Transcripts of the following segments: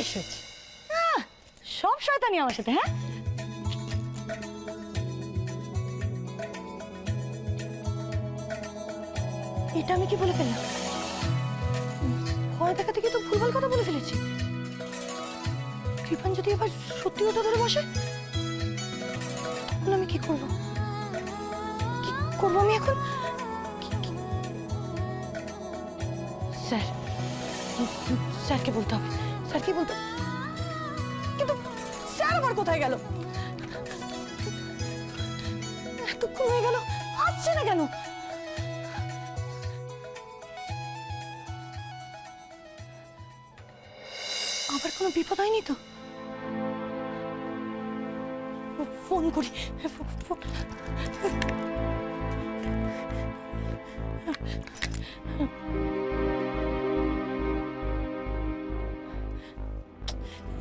বেশ হয়েছে। সব শয়তানি আমার সাথে। হ্যাঁ, এটা আমি কি বলে ফেললাম? ভয় দেখা থেকে তো ভুলভাল কথা বলে ফেলেছি। কৃপান যদি এবার সত্যি কথা ধরে বসে, তখন আমি কি করবো? কি করবো আমি এখন? স্যার, স্যারকে বলতে হবে। স্যারকে বলতে, কিন্তু স্যার আবার কোথায় গেল? এতক্ষণ হয়ে গেল, আসছে না কেন? আবার কোনো বিপদ হয়নি তো? ফোন করি।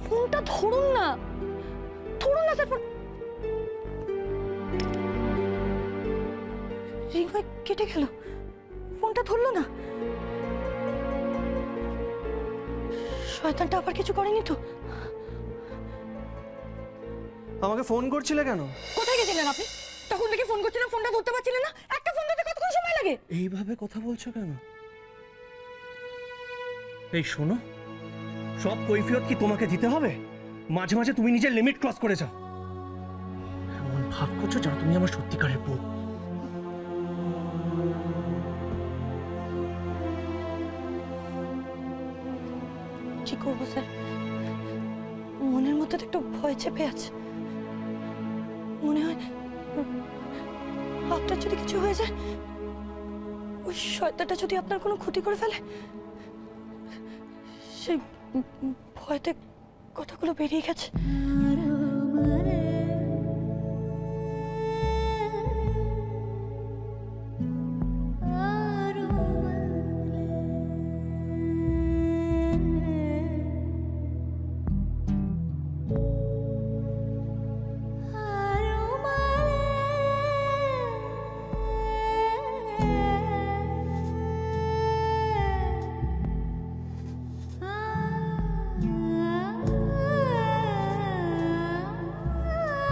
ফোনটা ধরুন না, ধরুন না স্যার। ফোন রিং হয়ে কেটে গেল, ফোনটা ধরলো না। শয়তানটা আবার কিছু করেনি তো? আমাকে ফোন করছিলে কেন? কোথায় গেছিলেন আপনি? তখন থেকে ফোন করছিলেন, ফোনটা ধরতে পারছিলেন না। একটা ফোন ধরতে কতক্ষণ সময় লাগে? এইভাবে কথা বলছো কেন? এই শোনো, সব কৈফিয়ত কি তোমাকে দিতে হবে? মাঝে মাঝে তুমি নিজের লিমিট ক্রস করে যাও। এমন ভাব করছো যেন তুমি আমার সত্যিকারের বউ। কি করবো স্যার, মনের মধ্যে তো একটু ভয় চেপে আছে। মনে হয় আপনার যদি কিছু হয়ে যায়, ওই শয়তানটা যদি আপনার কোনো ক্ষতি করে ফেলে, সেই ভয়তে কথাগুলো বেরিয়ে গেছে।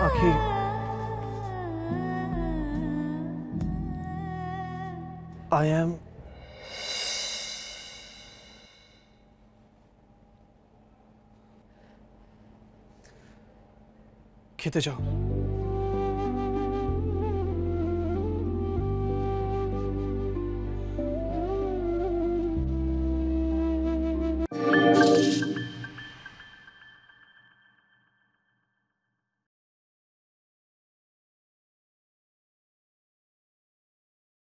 আখি, I am খেতে যাও।